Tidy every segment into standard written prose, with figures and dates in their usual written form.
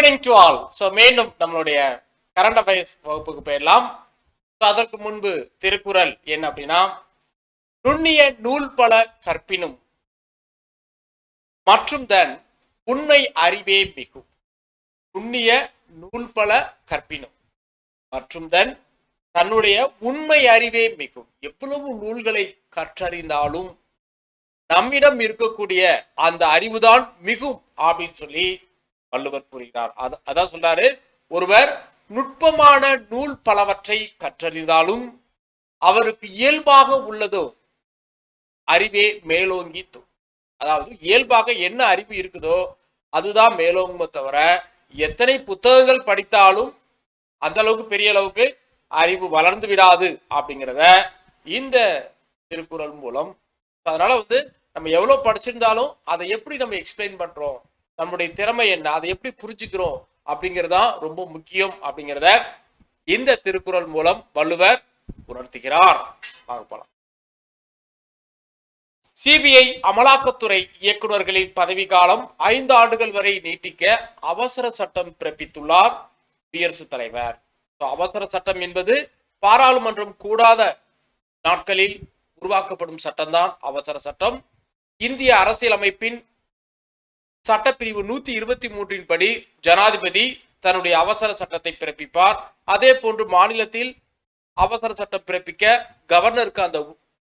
Evening to all. So மீண்டும் நம்மளுடைய current affairs வகுப்புக்கு போயிடலாம். அதற்கு முன்பு திருக்குறள் என்ன அப்படின்னா, நுண்ணிய நூல் பல கற்பினும் மற்றும் தன் உண்மை அறிவே மிகும். நுண்ணிய நூல் பல கற்பினும் மற்றும் தன்னுடைய உண்மை அறிவே மிகும். எவ்வளவு நூல்களை கற்றறிந்தாலும் நம்மிடம் இருக்கக்கூடிய அந்த அறிவுதான் மிகும் அப்படின்னு சொல்லி வள்ளுவர் கூறுகிறார். அதான் சொல்றாரு, ஒருவர் நுட்பமான நூல் பலவற்றை கற்றறிந்தாலும் அவருக்கு இயல்பாக உள்ளதோ அறிவே மேலோங்கி. அதாவது இயல்பாக என்ன அறிவு இருக்குதோ அதுதான் மேலோங்குமே தவிர எத்தனை புத்தகங்கள் படித்தாலும் அந்த அளவுக்கு பெரிய அளவுக்கு அறிவு வளர்ந்து விடாது அப்படிங்கிறத இந்த திருக்குறள் மூலம். அதனால நம்ம எவ்வளவு படிச்சிருந்தாலும் அதை எப்படி நம்ம எக்ஸ்பிளைன் பண்றோம், நம்முடைய திறமை என்ன, அதை எப்படி புரிஞ்சுக்கிறோம் அப்படிங்கிறதான் ரொம்ப முக்கியம் அப்படிங்கிறத இந்த திருக்குறள் மூலம் வள்ளுவர் உணர்த்துகிறார். வாங்க போலாம். சிபிஐ அமலாக்கத்துறை இயக்குநர்களின் பதவி காலம் 5 ஆண்டுகள் வரை நீட்டிக்க அவசர சட்டம் பிறப்பித்துள்ளார் குடியரசுத் தலைவர். அவசர சட்டம் என்பது பாராளுமன்றம் கூடாத நாட்களில் உருவாக்கப்படும் சட்டம்தான் அவசர சட்டம். இந்திய அரசியலமைப்பின் சட்டப்பிரிவு 123 படி ஜனாதிபதி தன்னுடைய அவசர சட்டத்தை பிறப்பிப்பார். அதே போன்று மாநிலத்தில் அவசர சட்டம் பிறப்பிக்க கவர்னருக்கு அந்த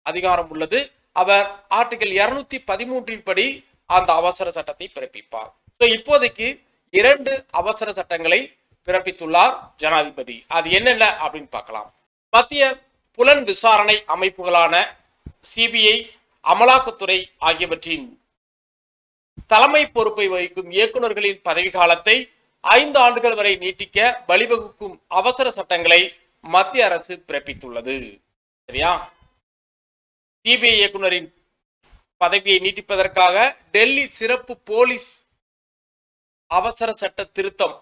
அதிகாரம் உள்ளது. அவர் ஆர்டிகல் 213 படி அந்த அவசர சட்டத்தை பிறப்பிப்பார். இப்போதைக்கு 2 அவசர சட்டங்களை பிறப்பித்துள்ளார் ஜனாதிபதி. அது என்னென்ன அப்படின்னு பார்க்கலாம். மத்திய புலன் விசாரணை அமைப்புகளான சிபிஐ, அமலாக்கத்துறை ஆகியவற்றின் தலைமை பொறுப்பை வகிக்கும் இயக்குநர்களின் பதவி காலத்தை 5 ஆண்டுகள் வரை நீட்டிக்க வழிவகுக்கும் அவசர சட்டங்களை மத்திய அரசு பிறப்பித்துள்ளது. சரியா? சிபிஐ இயக்குநரின் பதவியை நீட்டிப்பதற்காக டெல்லி சிறப்பு போலீஸ் அவசர சட்ட திருத்தம்,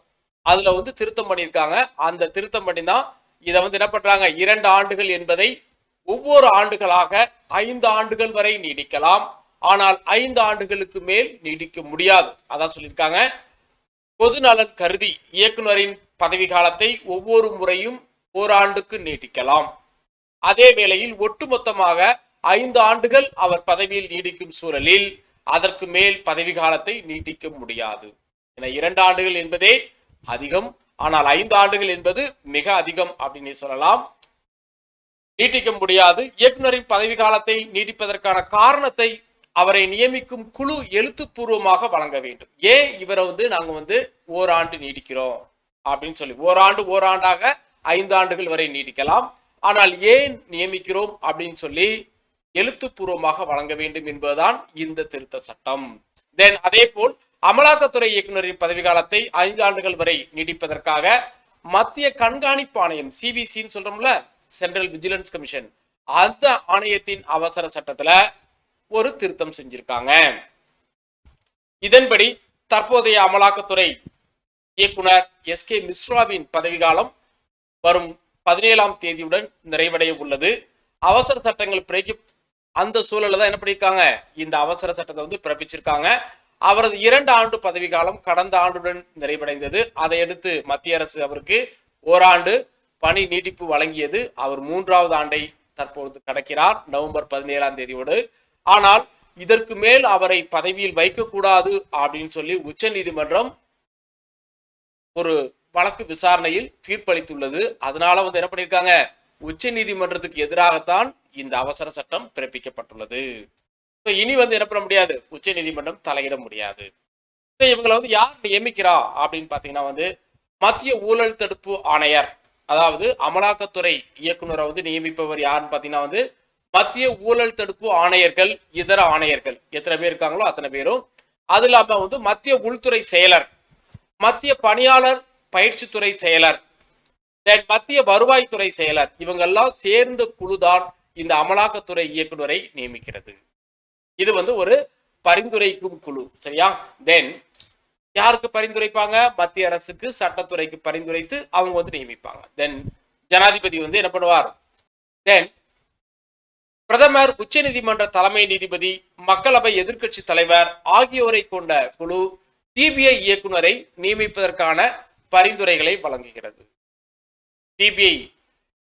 அதுல திருத்தம் பண்ணியிருக்காங்க. அந்த திருத்தம் பண்ணிதான் இதை என்ன பண்றாங்க, 2 ஆண்டுகள் என்பதை ஒவ்வொரு ஆண்டுகளாக 5 ஆண்டுகள் வரை நீடிக்கலாம். ஆனால் 5 ஆண்டுகளுக்கு மேல் நீடிக்க முடியாது. அதான் சொல்லியிருக்காங்க. பொது நலன் கருதி இயக்குநரின் பதவி காலத்தை ஒவ்வொரு முறையும் 1 ஆண்டுக்கு நீட்டிக்கலாம். அதே வேளையில் ஒட்டுமொத்தமாக 5 ஆண்டுகள் அவர் பதவியில் நீடிக்கும் சூழலில் அதற்கு மேல் பதவி காலத்தை நீட்டிக்க முடியாது. 2 ஆண்டுகள் என்பதே அதிகம், ஆனால் 5 ஆண்டுகள் என்பது மிக அதிகம் அப்படின்னு சொல்லலாம். நீட்டிக்க முடியாது. இயக்குநரின் பதவி காலத்தை நீட்டிப்பதற்கான காரணத்தை அவரை நியமிக்கும் குழு எழுத்துப்பூர்வமாக வழங்க வேண்டும். ஏன் இவரை நாங்க 1 ஆண்டு நீடிக்கிறோம் அப்படின்னு சொல்லி, ஓராண்டாக 5 ஆண்டுகள் வரை நீடிக்கலாம். ஆனால் ஏன் நியமிக்கிறோம் அப்படின்னு சொல்லி எழுத்துப்பூர்வமாக வழங்க வேண்டும் என்பதுதான் இந்த திருத்த சட்டம். தென் அதே போல் அமலாக்கத்துறை இயக்குநரின் பதவி காலத்தை 5 ஆண்டுகள் வரை நீடிப்பதற்காக மத்திய கண்காணிப்பு ஆணையம், சிபிசின்னு சொல்றோம்ல, சென்ட்ரல் விஜிலன்ஸ் கமிஷன், அந்த ஆணையத்தின் அவசர சட்டத்துல ஒரு திருத்தம் செஞ்சிருக்காங்க. இதன்படி தற்போதைய அமலாக்கத்துறை இயக்குனர் எஸ்கே மிஸ்ராவின் பதவிக்காலம் வரும் 17ஆம் தேதியுடன் நிறைவடைய உள்ளது. அவசர சட்டங்கள் பிறகு அந்த சூழல்ல தான் என்ன பண்ணிருக்காங்க, இந்த அவசர சட்டத்தை பிறப்பிச்சிருக்காங்க. அவரது 2 ஆண்டு பதவி காலம் கடந்த ஆண்டுடன் நிறைவடைந்தது. அதையடுத்து மத்திய அரசு அவருக்கு 1 ஆண்டு பணி நீட்டிப்பு வழங்கியது. அவர் 3வது ஆண்டை தற்போது கடக்கிறார் நவம்பர் 17ஆம் தேதியோடு. ஆனால் இதற்கு மேல் அவரை பதவியில் வைக்கக்கூடாது அப்படின்னு சொல்லி உச்ச நீதிமன்றம் ஒரு வழக்கு விசாரணையில் தீர்ப்பளித்துள்ளது. அதனால என்ன பண்ணிருக்காங்க, உச்ச நீதிமன்றத்துக்கு எதிராகத்தான் இந்த அவசர சட்டம் பிறப்பிக்கப்பட்டுள்ளது. இனி என்ன பண்ண முடியாது, உச்ச நீதிமன்றம் தலையிட முடியாது. இவங்களை யார் நியமிக்கிறா அப்படின்னு பாத்தீங்கன்னா மத்திய ஊழல் தடுப்பு ஆணையர், அதாவது அமலாக்கத்துறை இயக்குநரை நியமிப்பவர் யாருன்னு பாத்தீங்கன்னா மத்திய ஊழல் தடுப்பு ஆணையர்கள், இதர ஆணையர்கள் எத்தனை பேர் இருக்காங்களோ அத்தனை பேரும். அது இல்லாம மத்திய உள்துறை செயலர், மத்திய பணியாளர் பயிற்சித்துறை செயலர், மத்திய வருவாய்த்துறை செயலர், இவங்கெல்லாம் சேர்ந்த குழுதான் இந்த அமலாக்கத்துறை இயக்குநரை நியமிக்கிறது. இது ஒரு பரிந்துரைக்கும் குழு. சரியா? தென் யாருக்கு பரிந்துரைப்பாங்க, மத்திய அரசுக்கு, சட்டத்துறைக்கு பரிந்துரைத்து அவங்க நியமிப்பாங்க. தென் ஜனாதிபதி என்ன பண்ணுவார், தென் பிரதமர், உச்ச நீதிமன்ற தலைமை நீதிபதி, மக்களவை எதிர்க்கட்சி தலைவர் ஆகியோரை கொண்ட குழு சிபிஐ இயக்குனரை நியமிப்பதற்கான பரிந்துரைகளை வழங்குகிறது. சிபிஐ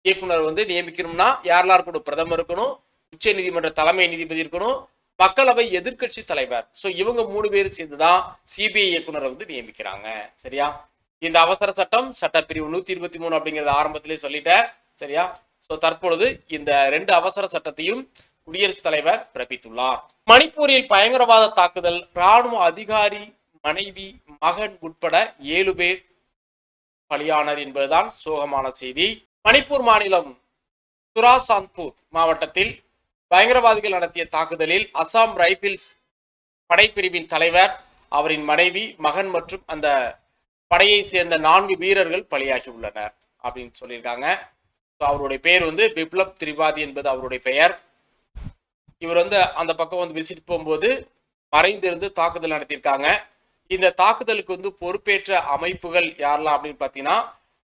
இயக்குனர் வந்து நியமிக்கணும்னா யாரெல்லாம் இருக்கணும்? பிரதமர் இருக்கணும், உச்ச நீதிமன்ற தலைமை நீதிபதி இருக்கணும், மக்களவை எதிர்கட்சி தலைவர். சோ இவங்க 3 பேரும் சேர்ந்துதான் சிபிஐ இயக்குனரை வந்து நியமிக்கிறாங்க. சரியா? இந்த அவசர சட்டம் சட்டப்பிரிவு 123 அப்படிங்கறத ஆரம்பத்திலே சொல்லிட்டேன். சரியா? சோ தற்பொழுது இந்த 2 அவசர சட்டத்தையும் குடியரசுத் தலைவர் பிறப்பித்துள்ளார். மணிப்பூரில் பயங்கரவாத தாக்குதல், ராணுவ அதிகாரி மனைவி மகன் உட்பட 7 பேர் பலியானர் என்பதுதான் சோகமான செய்தி. மணிப்பூர் மாநிலம் சுராசாந்த்பூர் மாவட்டத்தில் பயங்கரவாதிகள் நடத்திய தாக்குதலில் அசாம் ரைபிள்ஸ் படைப்பிரிவின் தலைவர், அவரின் மனைவி, மகன் மற்றும் அந்த படையை சேர்ந்த 4 வீரர்கள் பலியாகி உள்ளனர் அப்படின்னு சொல்லியிருக்காங்க. அவருடைய பெயர் வந்து பிப்ளப் திரிபாதி என்பது அவருடைய பெயர். இவர் வந்து அந்த பக்கம் வந்து விசிட் போகும்போது மறைந்திருந்து தாக்குதல் நடத்தியிருக்காங்க. இந்த தாக்குதலுக்கு வந்து பொறுப்பேற்ற அமைப்புகள் யாரெல்லாம் அப்படின்னு பாத்தீங்கன்னா,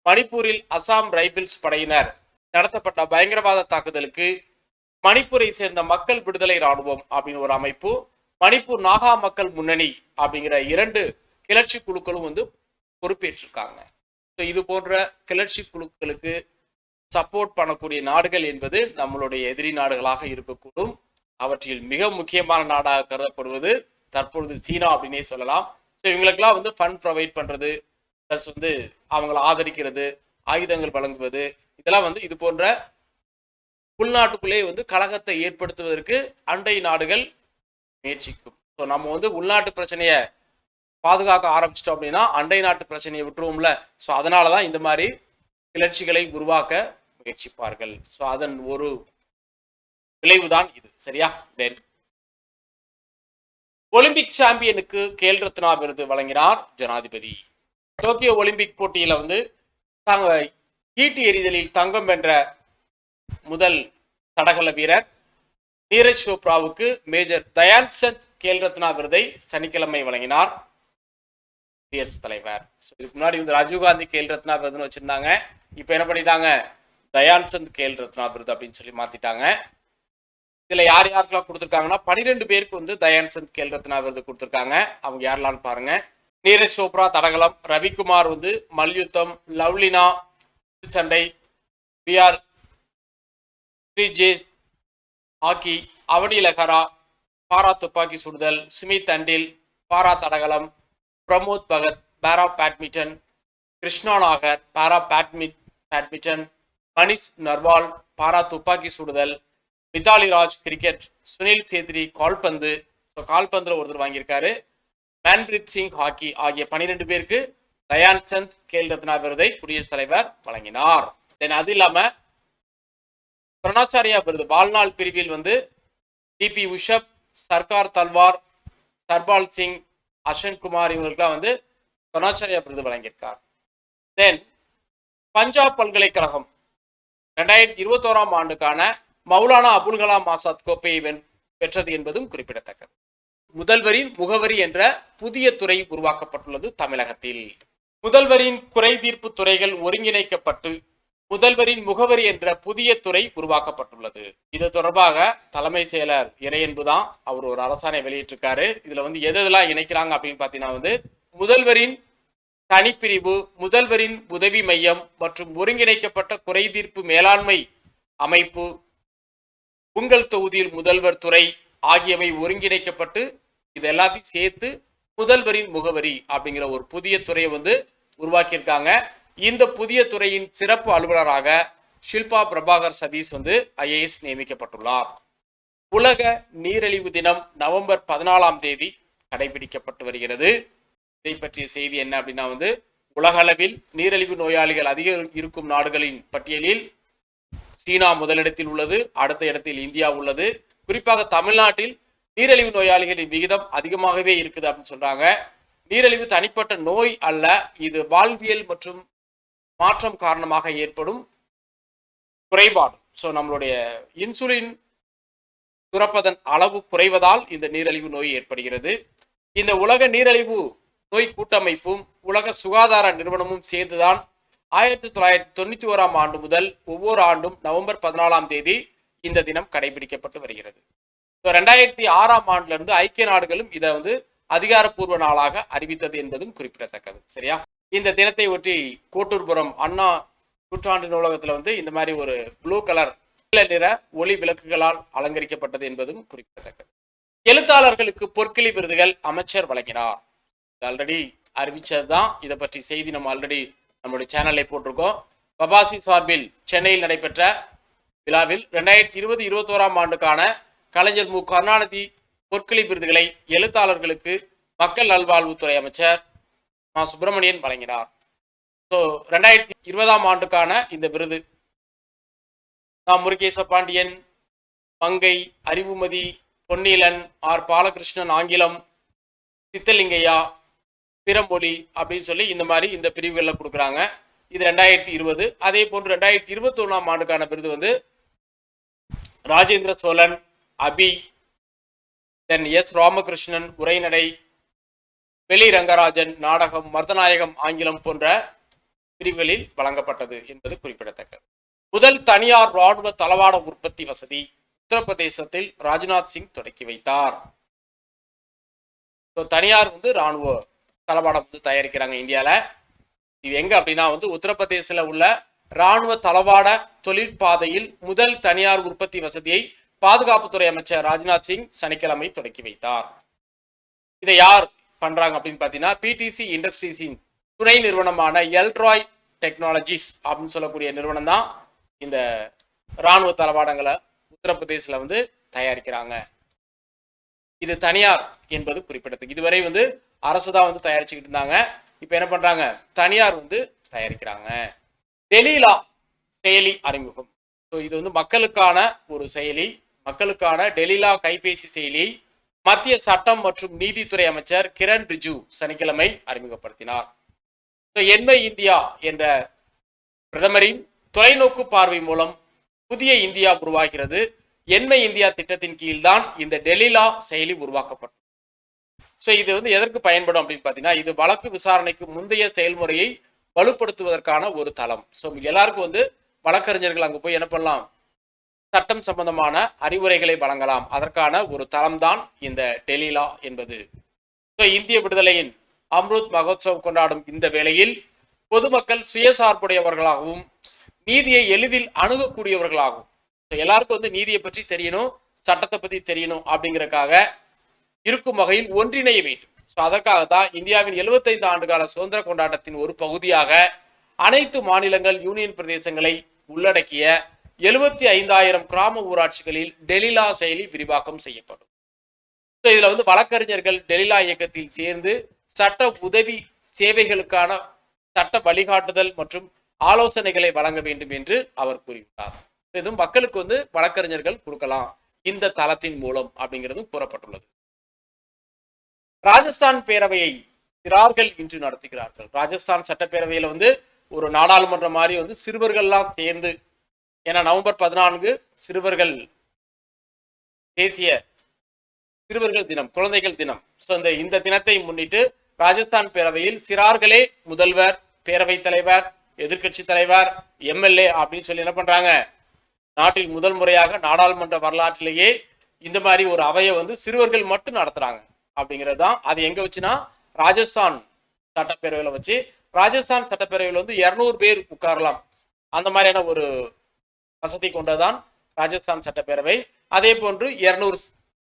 மணிப்பூரில் அசாம் ரைபிள்ஸ் படையினர் நடத்தப்பட்ட பயங்கரவாத தாக்குதலுக்கு மணிப்பூரை சேர்ந்த மக்கள் விடுதலை ராணுவம் அப்படின்னு ஒரு அமைப்பு, மணிப்பூர் நாகா மக்கள் முன்னணி அப்படிங்கிற 2 கிளர்ச்சி குழுக்களும் வந்து பொறுப்பேற்றிருக்காங்க. இது போன்ற கிளர்ச்சி குழுக்களுக்கு சப்போர்ட் பண்ணக்கூடிய நாடுகள் என்பது நம்மளுடைய எதிரி நாடுகளாக இருக்கக்கூடும். அவற்றில் மிக முக்கியமான நாடாக கருதப்படுவது தற்பொழுது சீனா அப்படின்னே சொல்லலாம். ஸோ இவங்களுக்கெல்லாம் வந்து ஃபண்ட் ப்ரொவைட் பண்றது, பிளஸ் வந்து அவங்களை ஆதரிக்கிறது, ஆயுதங்கள் வழங்குவது, இதெல்லாம் வந்து இது போன்ற உள்நாட்டுக்குள்ளே வந்து கலகத்தை ஏற்படுத்துவதற்கு அண்டை நாடுகள் முயற்சிக்கும். ஸோ நம்ம வந்து உள்நாட்டு பிரச்சனையை பாதுகாக்க ஆரம்பிச்சிட்டோம் அப்படின்னா அண்டை நாட்டு பிரச்சனையை விட்டுருவோம்ல. ஸோ அதனாலதான் இந்த மாதிரி கிளர்ச்சிகளை உருவாக்க முயற்சிப்பார்கள். ஸோ அதன் ஒரு விளைவுதான் இது. சரியா? ஒலிம்பிக் சாம்பியனுக்கு கேல் ரத்னா விருது வழங்கினார் ஜனாதிபதி. டோக்கியோ ஒலிம்பிக் போட்டியில வந்து ஈட்டி எறிதலில் தங்கம் வென்ற முதல் தடகள வீரர் நீரஜ் சோப்ராவுக்கு மேஜர் தயான்சந்த் கேல் ரத்னா விருதை சனிக்கிழமை வழங்கினார் குடியரசுத் தலைவர். இதுக்கு முன்னாடி வந்து ராஜீவ்காந்தி கேல் ரத்னா விருதுன்னு வச்சிருந்தாங்க. இப்ப என்ன பண்ணிட்டாங்க? தயான்சந்த் கேல் ரத்னா விருது அப்படின்னு சொல்லி மாத்திட்டாங்க. இதுல யார் யாருக்கெல்லாம் கொடுத்திருக்காங்கன்னா 12 பேருக்கு வந்து தயான்சந்த் கேல் ரத்னா விருது கொடுத்திருக்காங்க. அவங்க யாரெல்லாம் பாருங்க. நீரஜ் சோப்ரா தடகளம், ரவிக்குமார் வந்து மல்யுத்தம், லவ்லினா சண்டை, பிஆர் ஸ்ரீஜேஷ் ஹாக்கி, அவனி லெஹரா பாரா துப்பாக்கி சுடுதல், சுமித் அண்டில் பாரா தடகளம், பிரமோத் பகத் பாரா பேட்மிண்டன், கிருஷ்ணா நாகர் பாரா பேட்மிண்டன், மணிஷ் நர்வால் பாரா துப்பாக்கி சுடுதல், மிதாலி ராஜ் கிரிக்கெட், சுனில் சேத்ரி கால்பந்து, கால்பந்துல ஒருத்தர் வாங்கியிருக்காரு, மேன்பிரீத் சிங் ஹாக்கி ஆகிய 12 பேருக்கு தயான்சந்த் கேல் ரத்னா விருதை குடியரசுத் தலைவர் வழங்கினார். அது இல்லாம துரோணாச்சாரியா விருது வாழ்நாள் பிரிவில் வந்து டிபி உஷப், சர்கார் தல்வார், சர்பால் சிங், அஸ்வன் குமார் இவங்களுக்குலாம் வந்து துரோணாச்சாரியா விருது வழங்கியிருக்கார். தென் பஞ்சாப் பல்கலைக்கழகம் 2021ஆம் ஆண்டுக்கான மௌலானா அபுல் கலாம் ஆசாத் கோப்பையை பெற்றது என்பதும் குறிப்பிடத்தக்கது. முதல்வரின் முகவரி என்ற புதிய துறை உருவாக்கப்பட்டுள்ளது தமிழகத்தில். முதல்வரின் குறை தீர்ப்பு துறைகள் ஒருங்கிணைக்கப்பட்டு முதல்வரின் முகவரி என்ற புதிய துறை உருவாக்கப்பட்டுள்ளது. இது தொடர்பாக தலைமை செயலர் இறையன்புதான் அவர் ஒரு அரசாணை வெளியிட்டிருக்காரு. இதுல வந்து எதெல்லாம் இணைக்கிறாங்க அப்படின்னு பாத்தீங்கன்னா வந்து முதல்வரின் தனிப்பிரிவு, முதல்வரின் உதவி மையம் மற்றும் ஒருங்கிணைக்கப்பட்ட குறை தீர்ப்பு மேலாண்மை அமைப்பு, உங்கள் தொகுதியில் முதல்வர் துறை ஆகியவை ஒருங்கிணைக்கப்பட்டு இது எல்லாத்தையும் சேர்த்து முதல்வரின் முகவரி அப்படிங்கிற ஒரு புதிய துறையை வந்து உருவாக்கியிருக்காங்க. இந்த புதிய துறையின் சிறப்பு அலுவலராக ஷில்பா பிரபாகர் சதீஷ் வந்து IAS நியமிக்கப்பட்டுள்ளார். உலக நீரிழிவு தினம் நவம்பர் 14ஆம் தேதி கடைபிடிக்கப்பட்டு வருகிறது. இதை பற்றிய செய்தி என்ன அப்படின்னா வந்து உலக அளவில் நீரிழிவு நோயாளிகள் அதிகம் இருக்கும் நாடுகளின் பட்டியலில் சீனா முதலிடத்தில் உள்ளது, அடுத்த இடத்தில் இந்தியா உள்ளது. குறிப்பாக தமிழ்நாட்டில் நீரிழிவு நோயாளிகளின் விகிதம் அதிகமாகவே இருக்குது அப்படின்னு சொல்றாங்க. நீரிழிவு தனிப்பட்ட நோய் அல்ல, இது வாழ்வியல் மற்றும் மாற்றம் காரணமாக ஏற்படும் குறைபாடு. சோ நம்மளுடைய இன்சுலின் சுரப்பதன் அளவு குறைவதால் இந்த நீரிழிவு நோய் ஏற்படுகிறது. இந்த உலக நீரிழிவு நோய் கூட்டமைப்பும் உலக சுகாதார நிறுவனமும் சேர்ந்துதான் 1991ஆம் ஆண்டு முதல் ஒவ்வொரு ஆண்டும் நவம்பர் 14ஆம் தேதி இந்த தினம் கடைபிடிக்கப்பட்டு வருகிறது. 2006ஆம் ஆண்டுல இருந்து ஐக்கிய நாடுகளும் இதை வந்து அதிகாரப்பூர்வ நாளாக அறிவித்தது என்பதும் குறிப்பிடத்தக்கது. சரியா? இந்த தினத்தை ஒட்டி கோட்டூர்புரம் அண்ணா நூற்றாண்டு நூலகத்துல இந்த மாதிரி ஒரு ப்ளூ கலர் நிற ஒளி விளக்குகளால் அலங்கரிக்கப்பட்டது என்பதும் குறிப்பிடத்தக்கது. எழுத்தாளர்களுக்கு பொற்கிளி விருதுகள் அமைச்சர் வழங்கினார். ஆல்ரெடி அறிவிச்சதுதான். இதை பற்றி செய்தி நம்ம ஆல்ரெடி நம்மளுடைய சேனலை போட்டிருக்கோம். பபாசி சார்பில் சென்னையில் நடைபெற்ற விழாவில் 2020-21 ஆண்டுக்கான கலைஞர் மு கருணாநிதி பொற்கிளி விருதுகளை எழுத்தாளர்களுக்கு மக்கள் நல்வாழ்வுத்துறை அமைச்சர் மா சுப்பிரமணியன் வழங்கினார். 2020 ஆண்டுக்கான இந்த விருது முருகேச பாண்டியன், மங்கை, அறிவுமதி, பொன்னீலன், ஆர் பாலகிருஷ்ணன் ஆங்கிலம், சித்தலிங்கையா, பிறமொழி அப்படின்னு சொல்லி இந்த மாதிரி இந்த பிரிவுகள்ல கொடுக்குறாங்க. இது 2020. அதே போன்று 2021 ஆண்டுக்கான விருது ராஜேந்திர சோழன், அபி, தென் எஸ் ராமகிருஷ்ணன் உரைநடை, வெளி ரங்கராஜன் நாடகம், மர்தநாயகம் ஆங்கிலம் போன்ற பிரிவுகளில் வழங்கப்பட்டது என்பது குறிப்பிடத்தக்கது. முதல் தனியார் ராணுவ தளவாட உற்பத்தி வசதி உத்தரப்பிரதேசத்தில் ராஜ்நாத் சிங் தொடக்கி வைத்தார். தனியார் ராணுவ தளவாடம் தயாரிக்கிறாங்க இந்தியால. இது எங்க அப்படின்னா உத்தரப்பிரதேசத்துல உள்ள ராணுவ தளவாட தொழிற்பாதையில் முதல் தனியார் உற்பத்தி வசதியை பாதுகாப்புத்துறை அமைச்சர் ராஜ்நாத் சிங் சனிக்கிழமை தொடக்கி வைத்தார். இதை யார் பண்றாங்க அப்படின்னு பாத்தீங்கன்னா பிடிசி இண்டஸ்ட்ரீஸின் துணை நிறுவனமான எல்ட்ராய் டெக்னாலஜிஸ் அப்படின்னு சொல்லக்கூடிய நிறுவனம் தான் இந்த ராணுவ தளவாடங்களை உத்தரப்பிரதேசல தயாரிக்கிறாங்க. இது தனியார் என்பது குறிப்பிடத்தக்கது. இதுவரை அரசுதான் தயாரிச்சுக்கிட்டு இருந்தாங்க. இப்ப என்ன பண்றாங்க? தனியார் தயாரிக்கிறாங்க. டெலிலா செயலி அறிமுகம். இது மக்களுக்கான ஒரு செயலி. மக்களுக்கான டெலிலா கைபேசி செயலி மத்திய சட்டம் மற்றும் நீதித்துறை அமைச்சர் கிரண் ரிஜிஜு சனிக்கிழமை அறிமுகப்படுத்தினார். எண்மை இந்தியா என்ற பிரதமரின் தொலைநோக்கு பார்வை மூலம் புதிய இந்தியா உருவாகிறது. எண்மை இந்தியா திட்டத்தின் கீழ்தான் இந்த டெலிலா செயலி உருவாக்கப்பட்டது. இது எதற்கு பயன்படும் அப்படின்னு பாத்தீங்கன்னா, இது வழக்கு விசாரணைக்கு முந்தைய செயல்முறையை வலுப்படுத்துவதற்கான ஒரு தளம். எல்லாருக்கும் வழக்கறிஞர்கள் அங்கு போய் என்ன பண்ணலாம்? சட்டம் சம்பந்தமான அறிவுரைகளை வழங்கலாம். அதற்கான ஒரு தளம் தான் இந்த டெலிலா என்பது. இந்திய விடுதலையின் அம்ருத் மகோத்சவ் கொண்டாடும் இந்த வேளையில் பொதுமக்கள் சுயசார்புடையவர்களாகவும் நீதியை எளிதில் அணுகக்கூடியவர்களாகவும், எல்லாருக்கும் நீதியை பற்றி தெரியணும், சட்டத்தை பத்தி தெரியணும் அப்படிங்கறக்காக இருக்கும் வகையில் ஒன்றிணைய வேண்டும். அதற்காக தான் இந்தியாவின் 75 ஆண்டுகால சுதந்திர கொண்டாட்டத்தின் ஒரு பகுதியாக அனைத்து மாநிலங்கள், யூனியன் பிரதேசங்களை உள்ளடக்கிய 75,000 கிராம ஊராட்சிகளில் டெலிலா செயலி விரிவாக்கம் செய்யப்படும். இதுல வழக்கறிஞர்கள் டெலிலா இயக்கத்தில் சேர்ந்து சட்ட உதவி சேவைகளுக்கான சட்ட வழிகாட்டுதல் மற்றும் ஆலோசனைகளை வழங்க வேண்டும் என்று அவர் கூறியுள்ளார். இதுவும் மக்களுக்கு வழக்கறிஞர்கள் கொடுக்கலாம் இந்த தளத்தின் மூலம் அப்படிங்கிறதும் கூறப்பட்டுள்ளது. ராஜஸ்தான் பேரவையை சிறார்கள் இன்று நடத்துகிறார்கள். ராஜஸ்தான் சட்டப்பேரவையில ஒரு நாடாளுமன்றம் மாதிரி சிறுவர்கள்லாம் சேர்ந்து, ஏன்னா நவம்பர் 14 சிறுவர்கள் தேசிய சிறுவர்கள் தினம், குழந்தைகள் தினம். இந்த தினத்தை முன்னிட்டு ராஜஸ்தான் பேரவையில் சிறார்களே முதல்வர், பேரவைத் தலைவர், எதிர்கட்சி தலைவர், எம்எல்ஏ அப்படின்னு சொல்லி என்ன பண்றாங்க? நாட்டில் முதல் முறையாக நாடாளுமன்ற வரலாற்றிலேயே இந்த மாதிரி ஒரு அவையை சிறுவர்கள் மட்டும் நடத்துறாங்க அப்படிங்கிறது தான். அது எங்க வச்சுன்னா ராஜஸ்தான் சட்டப்பேரவையில வச்சு. ராஜஸ்தான் சட்டப்பேரவையில் 200 பேர் உட்காரலாம். அந்த மாதிரியான ஒரு வசதி கொண்டதான் ராஜஸ்தான் சட்டப்பேரவை. அதே போன்று 200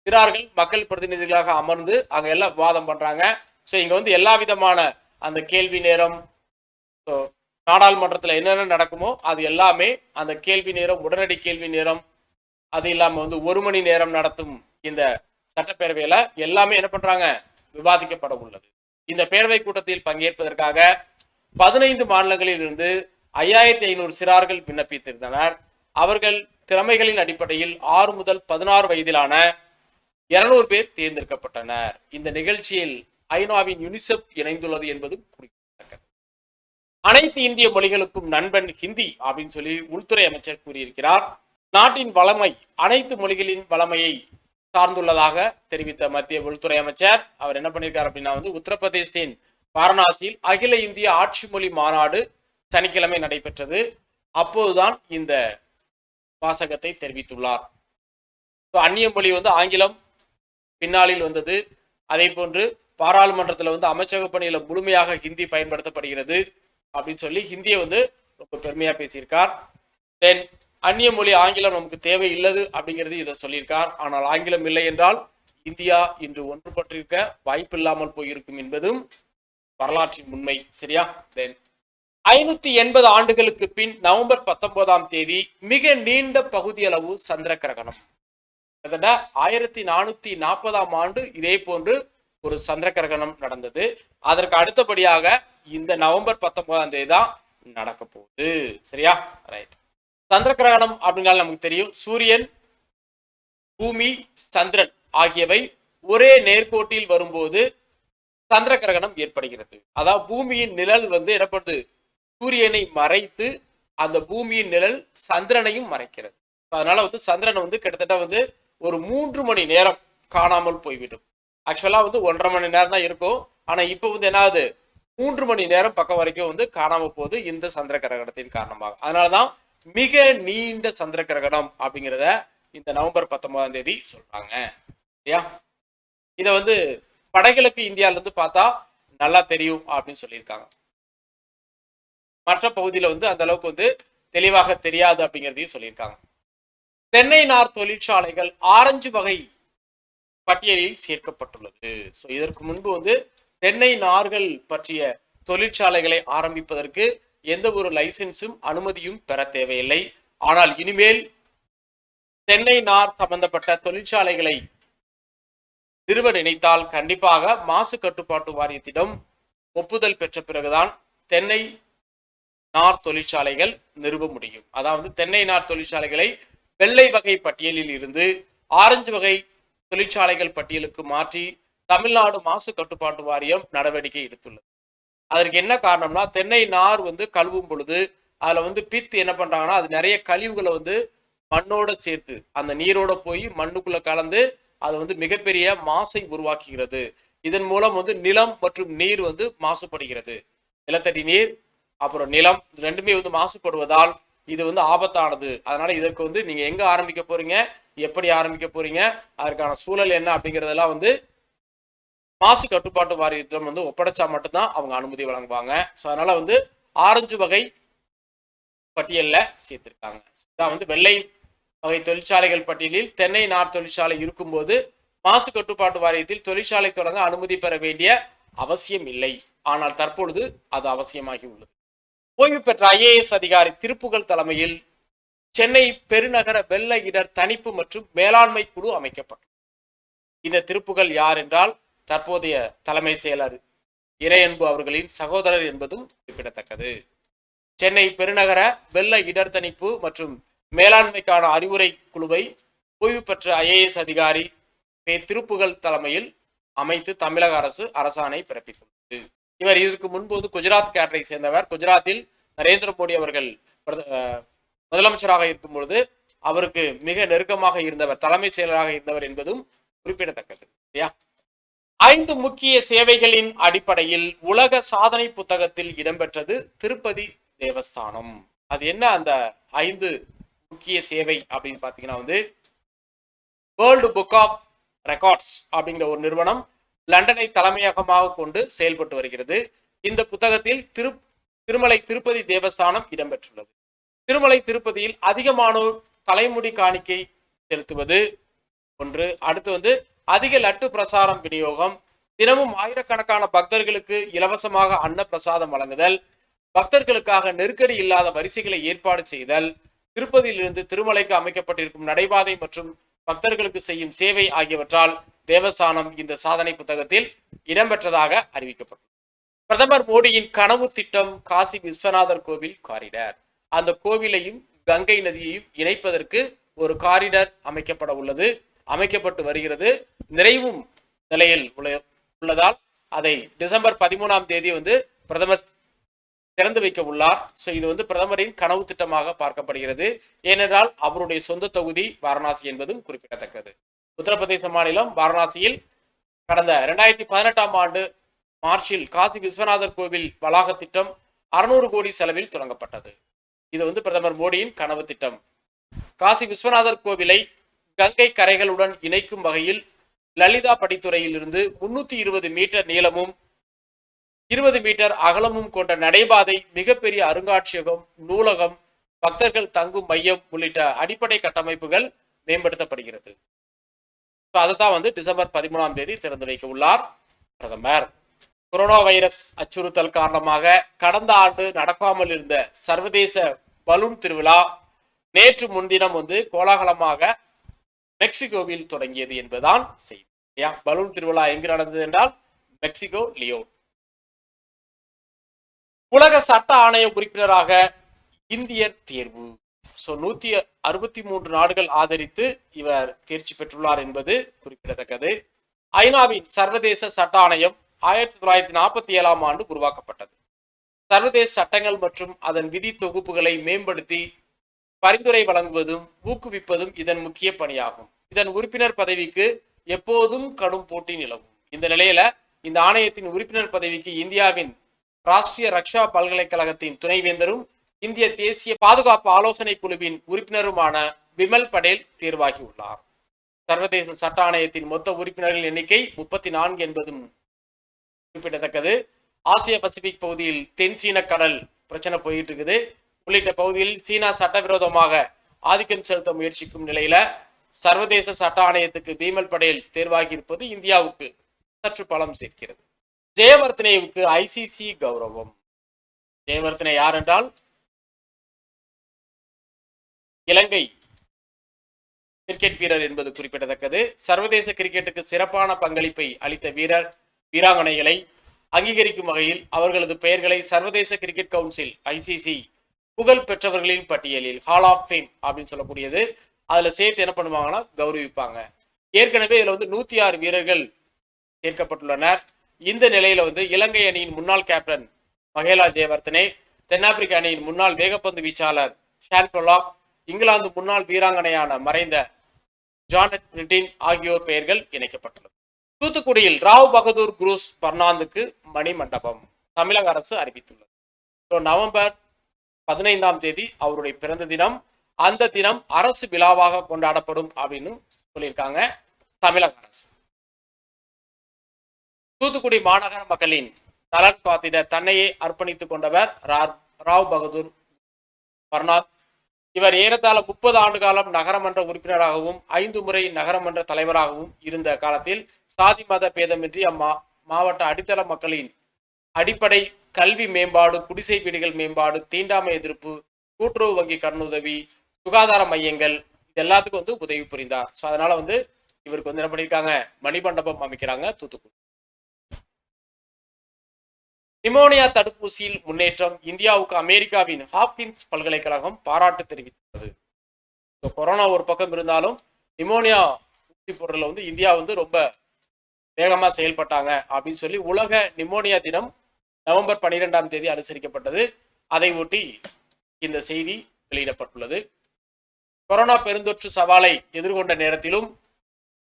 சிறார்கள் மக்கள் பிரதிநிதிகளாக அமர்ந்து அங்க எல்லாம் விவாதம் பண்றாங்க. இங்க எல்லா விதமான அந்த கேள்வி நேரம், நாடாளுமன்றத்துல என்னென்ன நடக்குமோ அது எல்லாமே அந்த கேள்வி நேரம், உடனடி கேள்வி நேரம், அது இல்லாம 1 மணி நேரம் நடத்தும் இந்த சட்டப்பேரவையில எல்லாமே என்ன பண்றாங்க? விவாதிக்கப்பட உள்ளது. இந்த பேரவை கூட்டத்தில் பங்கேற்பதற்காக 15 மாநிலங்களில் இருந்து 5500 சிறார்கள் விண்ணப்பித்திருந்தனர். அவர்கள் திறமைகளின் அடிப்படையில் 6 முதல் 16 வயதிலான 200 பேர் தேர்ந்தெடுக்கப்பட்டனர். இந்த நிகழ்ச்சியில் ஐநாவின் யுனிசெப் இணைந்துள்ளது என்பதும் குறிப்பிடத்தக்கது. அனைத்து இந்திய மொழிகளுக்கும் நண்பன் ஹிந்தி அப்படின்னு சொல்லி உள்துறை அமைச்சர் கூறியிருக்கிறார். நாட்டின் வளமை அனைத்து மொழிகளின் வளமையை சார்ந்துள்ளதாக தெரிவித்த மத்திய உள்துறை அமைச்சர் அவர் என்ன பண்ணியிருக்கார் அப்படின்னா உத்தரப்பிரதேசத்தின் வாரணாசியில் அகில இந்திய ஆட்சி மொழி மாநாடு சனிக்கிழமை நடைபெற்றது. அப்போதுதான் இந்த வாசகத்தை தெரிவித்துள்ளார். அந்நிய மொழி ஆங்கிலம் பின்னாளில் வந்தது. அதே போன்று பாராளுமன்றத்துல வந்து அமைச்சக பணியில முழுமையாக ஹிந்தி பயன்படுத்தப்படுகிறது அப்படின்னு சொல்லி ஹிந்தியை வந்து ரொம்ப பெருமையா பேசியிருக்கார். தென் அந்நிய மொழி ஆங்கிலம் நமக்கு தேவை இல்லது அப்படிங்கிறது இதை சொல்லியிருக்கார். ஆனால் ஆங்கிலம் இல்லை என்றால் இந்தியா இன்று ஒன்றுபட்டிருக்க வாய்ப்பு இல்லாமல் போயிருக்கும் என்பதும் வரலாற்றின் உண்மை. சரியா? தென் 580 ஆண்டுகளுக்கு பின் நவம்பர் 19ஆம் தேதி மிக நீண்ட பகுதியளவு சந்திர கிரகணம். கிட்டத்தட்ட 1440ஆம் ஆண்டு இதே போன்று ஒரு சந்திர கிரகணம் நடந்தது. அதற்கு அடுத்தபடியாக இந்த நவம்பர் 19ஆம் தேதி தான் நடக்க போகுது. சரியா? ரைட். சந்திர கிரகணம் அப்படின்னால நமக்கு தெரியும், சூரியன், பூமி, சந்திரன் ஆகியவை ஒரே நேர்கோட்டில் வரும்போது சந்திர கிரகணம் ஏற்படுகிறது. அதாவது பூமியின் நிழல் வந்து என்னப்படுது, சூரியனை மறைத்து அந்த பூமியின் நிழல் சந்திரனையும் மறைக்கிறது. அதனால வந்து சந்திரன் வந்து கிட்டத்தட்ட வந்து ஒரு 3 மணி நேரம் காணாமல் போய்விடும். ஆக்சுவலா வந்து 1.5 மணி நேரம் தான் இருக்கும். ஆனா இப்ப வந்து என்ன ஆகுது, 3 மணி நேரம் பக்கம் வரைக்கும் வந்து காணாம போகுது இந்த சந்திர கிரகணத்தின் காரணமாக. அதனாலதான் மிக நீண்ட சந்திர கிரகணம் அப்படிங்கிறத இந்த நவம்பர் 19ஆம் தேதி சொல்றாங்க. சரியா? இத வந்து வடகிழக்கு இந்தியால இருந்து பார்த்தா நல்லா தெரியும் அப்படின்னு சொல்லியிருக்காங்க. மற்ற பகுதியில வந்து அந்த அளவுக்கு வந்து தெளிவாக தெரியாது அப்படிங்கிறதையும் சொல்லியிருக்காங்க. தென்னை நார் தொழிற்சாலைகள் ஆரஞ்சு வகை பட்டியலில் சேர்க்கப்பட்டுள்ளது. சோ இதற்கு முன்பு வந்து தென்னை நார்கள் பற்றிய தொழிற்சாலைகளை ஆரம்பிப்பதற்கு எந்த ஒரு லைசன்ஸும் அனுமதியும் பெற தேவையில்லை. ஆனால் இனிமேல் தென்னை நார் சம்பந்தப்பட்ட தொழிற்சாலைகளை நிறுவ நினைத்தால் கண்டிப்பாக மாசு கட்டுப்பாட்டு வாரியத்திடம் ஒப்புதல் பெற்ற பிறகுதான் தென்னை நார் தொழிற்சாலைகள் நிறுவ முடியும். அதாவது தென்னை நார் தொழிற்சாலைகளை வெள்ளை வகை பட்டியலில் இருந்து ஆரஞ்சு வகை தொழிற்சாலைகள் பட்டியலுக்கு மாற்றி தமிழ்நாடு மாசு கட்டுப்பாட்டு வாரியம் நடவடிக்கை எடுத்துள்ளது. அதற்கு என்ன காரணம்னா, தென்னை நார் வந்து கழுவும் பொழுது அதுல வந்து பித்து என்ன பண்றாங்கன்னா, அது நிறைய கழிவுகளை வந்து மண்ணோட சேர்த்து அந்த நீரோட போய் மண்ணுக்குள்ள கலந்து அது வந்து மிகப்பெரிய மாசை உருவாக்குகிறது. இதன் மூலம் வந்து நிலம் மற்றும் நீர் வந்து மாசுபடுகிறது. நிலத்தடி நீர் அப்புறம் நிலம் ரெண்டுமே வந்து மாசுபடுவதால் இது வந்து ஆபத்தானது. அதனால இதற்கு வந்து நீங்க எங்க ஆரம்பிக்க போறீங்க, எப்படி ஆரம்பிக்க போறீங்க, அதற்கான சூழல் என்ன அப்படிங்கறதெல்லாம் வந்து மாசு கட்டுப்பாட்டு வாரியத்திடம் வந்து ஒப்படைச்சா மட்டும்தான் அவங்க அனுமதி வழங்குவாங்க. சோ அதனால வந்து ஆரஞ்சு வகை பட்டியல்ல சேர்த்திருக்காங்க. இதான் வந்து வெள்ளை வகை தொழிற்சாலைகள் பட்டியலில் தென்னை நார் தொழிற்சாலை இருக்கும்போது மாசு கட்டுப்பாட்டு வாரியத்தில் தொழிற்சாலை தொடங்க அனுமதி பெற வேண்டிய அவசியம் இல்லை. ஆனால் தற்பொழுது அது அவசியமாகி உள்ளது. ஓய்வு பெற்ற IAS அதிகாரி திருப்புகழ் தலைமையில் சென்னை பெருநகர வெள்ள இடர் தணிப்பு மற்றும் மேலாண்மை குழு அமைக்கப்பட்டது. இந்த திருப்புகழ் யார் என்றால் தற்போதைய தலைமை செயலர் இறையன்பு அவர்களின் சகோதரர் என்பதும் குறிப்பிடத்தக்கது. சென்னை பெருநகர வெள்ள இடர் தணிப்பு மற்றும் மேலாண்மைக்கான அறிவுரை குழுவை ஓய்வு பெற்ற IAS அதிகாரி திருப்புகழ் தலைமையில் அமைத்து தமிழக அரசு அரசாணை பிறப்பித்துள்ளது. இவர் இதற்கு முன்பு குஜராத் கேடரை சேர்ந்தவர். குஜராத்தில் நரேந்திர மோடி அவர்கள் முதலமைச்சராக இருக்கும் பொழுது அவருக்கு மிக நெருக்கமாக இருந்தவர், தலைமை செயலராக இருந்தவர் என்பதும் குறிப்பிடத்தக்கது. 5 முக்கிய சேவைகளின் அடிப்படையில் உலக சாதனை புத்தகத்தில் இடம்பெற்றது திருப்பதி தேவஸ்தானம். அது என்ன அந்த 5 முக்கிய சேவை அப்படின்னு பாத்தீங்கன்னா வந்து வேர்ல்டு புக் ஆஃப் ரெக்கார்ட்ஸ் அப்படிங்கிற ஒரு நிறுவனம் லண்டனை தலைமையகமாக கொண்டு செயல்பட்டு வருகிறது. இந்த புத்தகத்தில் திருமலை திருப்பதி தேவஸ்தானம் இடம்பெற்றுள்ளது. திருமலை திருப்பதியில் அதிகமானோர் தலைமுடி காணிக்கை செலுத்துவது ஒன்று. அடுத்து வந்து அதிக லட்டு பிரசாரம் விநியோகம், தினமும் ஆயிரக்கணக்கான பக்தர்களுக்கு இலவசமாக அன்ன பிரசாதம் வழங்குதல், பக்தர்களுக்காக நெருக்கடி இல்லாத வரிசைகளை ஏற்பாடு செய்தல், திருப்பதியிலிருந்து திருமலைக்கு அமைக்கப்பட்டிருக்கும் நடைபாதை மற்றும் பக்தர்களுக்கு செய்யும் சேவை ஆகியவற்றால் தேவஸ்தானம் இந்த சாதனை புத்தகத்தில் இடம்பெற்றதாக அறிவிக்கப்பட்டது. பிரதமர் மோடியின் கனவு திட்டம் காசி விஸ்வநாதர் கோவில் காரிடார். அந்த கோவிலையும் கங்கை நதியையும் இணைப்பதற்கு ஒரு காரிடார் அமைக்கப்பட உள்ளது, அமைக்கப்பட்டு வருகிறது. நிறைவும் நிலையில் உள்ளதால் அதை டிசம்பர் 13ஆம் தேதி வந்து பிரதமர் திறந்து வைக்க உள்ளார். சோ இது வந்து பிரதமரின் கனவு திட்டமாக பார்க்கப்படுகிறது. ஏனென்றால் அவருடைய சொந்த தொகுதி வாரணாசி என்பதும் குறிப்பிடத்தக்கது. உத்தரப்பிரதேச மாநிலம் வாரணாசியில் கடந்த 2018ஆம் ஆண்டு மார்ச்சில் காசி விஸ்வநாதர் கோவில் வளாக திட்டம் 600 கோடி செலவில் தொடங்கப்பட்டது. இது வந்து பிரதமர் மோடியின் கனவு திட்டம். காசி விஸ்வநாதர் கோவிலை கங்கை கரைகளுடன் இணைக்கும் வகையில் லலிதா படித்துறையில் இருந்து 320 மீட்டர் நீளமும் 20 மீட்டர் அகலமும் கொண்ட நடைபாதை, மிகப்பெரிய அருங்காட்சியகம், நூலகம், பக்தர்கள் தங்கும் மையம் உள்ளிட்ட அடிப்படை கட்டமைப்புகள் மேம்படுத்தப்படுகிறது. அதைத்தான் டிசம்பர் 13ஆம் தேதி திறந்து வைக்க உள்ளார் பிரதமர். கொரோனா வைரஸ் அச்சுறுத்தல் காரணமாக கடந்த ஆண்டு நடக்காமல் இருந்த சர்வதேச பலூன் திருவிழா நேற்று முன்தினம் கோலாகலமாக மெக்சிகோவில் தொடங்கியது என்பதுதான் செய்தி. பலூன் திருவிழா எங்கு நடந்தது என்றால் மெக்சிகோ லியோன். உலக சட்ட ஆணைய உறுப்பினராக இந்தியர் தேர்வு. 163 நாடுகள் ஆதரித்து இவர் தேர்ச்சி பெற்றுள்ளார் என்பது குறிப்பிடத்தக்கது. ஐநாவின் சர்வதேச சட்ட ஆணையம் 1947ஆம் ஆண்டு உருவாக்கப்பட்டது. சர்வதேச சட்டங்கள் மற்றும் அதன் விதி தொகுப்புகளை மேம்படுத்தி பரிந்துரை வழங்குவதும் ஊக்குவிப்பதும் இதன் முக்கிய பணியாகும். இதன் உறுப்பினர் பதவிக்கு எப்போதும் கடும் போட்டி நிலவும். இந்த நிலையில இந்த ஆணையத்தின் உறுப்பினர் பதவிக்கு இந்தியாவின் ராஷ்டிரிய ரக்ஷா பல்கலைக்கழகத்தின் துணைவேந்தரும் இந்திய தேசிய பாதுகாப்பு ஆலோசனை குழுவின் உறுப்பினருமான விமல் படேல் தேர்வாகியுள்ளார். சர்வதேச சட்ட ஆணையத்தின் மொத்த உறுப்பினர்கள் எண்ணிக்கை 34 என்பதும் குறிப்பிடத்தக்கது. ஆசிய பசிபிக் பகுதியில் தென் சீன கடல் பிரச்சனை போயிட்டு இருக்குது உள்ளிட்ட பகுதியில் சீனா சட்டவிரோதமாக ஆதிக்கம் செலுத்த முயற்சிக்கும் நிலையில சர்வதேச சட்ட ஆணையத்துக்கு விமல் படேல் தேர்வாகி இருப்பது இந்தியாவுக்கு சற்று பலம் சேர்க்கிறது. ஜெயவர்தனேவுக்கு ஐசிசி கௌரவம். ஜெயவர்தனே யார் என்றால் இலங்கை கிரிக்கெட் வீரர் என்பது குறிப்பிடத்தக்கது. சர்வதேச கிரிக்கெட்டுக்கு சிறப்பான பங்களிப்பை அளித்த வீராங்கனைகளை அங்கீகரிக்கும் வகையில் அவர்களது பெயர்களை சர்வதேச கிரிக்கெட் கவுன்சில் ஐசிசி புகழ் பெற்றவர்களின் பட்டியலில் ஹால் ஆஃப் ஃபேம் அப்படின்னு சொல்லக்கூடியது அதுல சேர்த்து என்ன பண்ணுவாங்கன்னா கௌரவிப்பாங்க. ஏற்கனவே இதுல 106 வீரர்கள் சேர்க்கப்பட்டுள்ளனர். இந்த நிலையில இலங்கை அணியின் முன்னாள் கேப்டன் மகேலா ஜெயவர்தனே, தென்னாப்பிரிக்க அணியின் முன்னாள் வேகப்பந்து வீச்சாளர் ஷான் பொலாக், இங்கிலாந்து முன்னாள் வீராங்கனையான மறைந்த ஜானட் பிரிட்டின் ஆகியோர் பெயர்கள் இணைக்கப்பட்டுள்ளது. தூத்துக்குடியில் ராவ் பகதூர் குரூஸ் பர்னாந்துக்கு மணிமண்டபம் தமிழக அரசு அறிவித்துள்ளது. நவம்பர் 15ஆம் தேதி அவருடைய பிறந்த தினம். அந்த தினம் அரசு விழாவாக கொண்டாடப்படும் அப்படின்னு சொல்லியிருக்காங்க தமிழக அரசு. தூத்துக்குடி மாநகர மக்களின் நலன் காத்திட தன்னையே அர்ப்பணித்துக் கொண்டவர் ராவ் பகதூர் பர்னாத். இவர் ஏறத்தாழ 30 ஆண்டு காலம் நகரமன்ற உறுப்பினராகவும் 5 முறை நகரமன்ற தலைவராகவும் இருந்த காலத்தில் சாதி மத பேதமின்றி மாவட்ட அடித்தள மக்களின் அடிப்படை கல்வி மேம்பாடு, குடிசை வீடுகள் மேம்பாடு, தீண்டாமை எதிர்ப்பு, கூட்டுறவு வங்கி கடனுதவி, சுகாதார மையங்கள் இது எல்லாத்துக்கும் உதவி புரிந்தார். அதனால இவருக்கு என்ன பண்ணிருக்காங்க மணிமண்டபம் அமைக்கிறாங்க தூத்துக்குடி. நிமோனியா தடுப்பூசியில் முன்னேற்றம். இந்தியாவுக்கு அமெரிக்காவின் ஹாப்கின்ஸ் பல்கலைக்கழகம் பாராட்டு தெரிவித்துள்ளது. கொரோனா ஒரு பக்கம் இருந்தாலும் நிமோனியா ஊசி போடுறதுல இந்தியா ரொம்ப வேகமா செயல்பட்டாங்க அப்படின்னு சொல்லி உலக நிமோனியா தினம் நவம்பர் 12ஆம் தேதி அனுசரிக்கப்பட்டது. அதை ஒட்டி இந்த செய்தி வெளியிடப்பட்டுள்ளது. கொரோனா பெருந்தொற்று சவாலை எதிர்கொண்ட நேரத்திலும்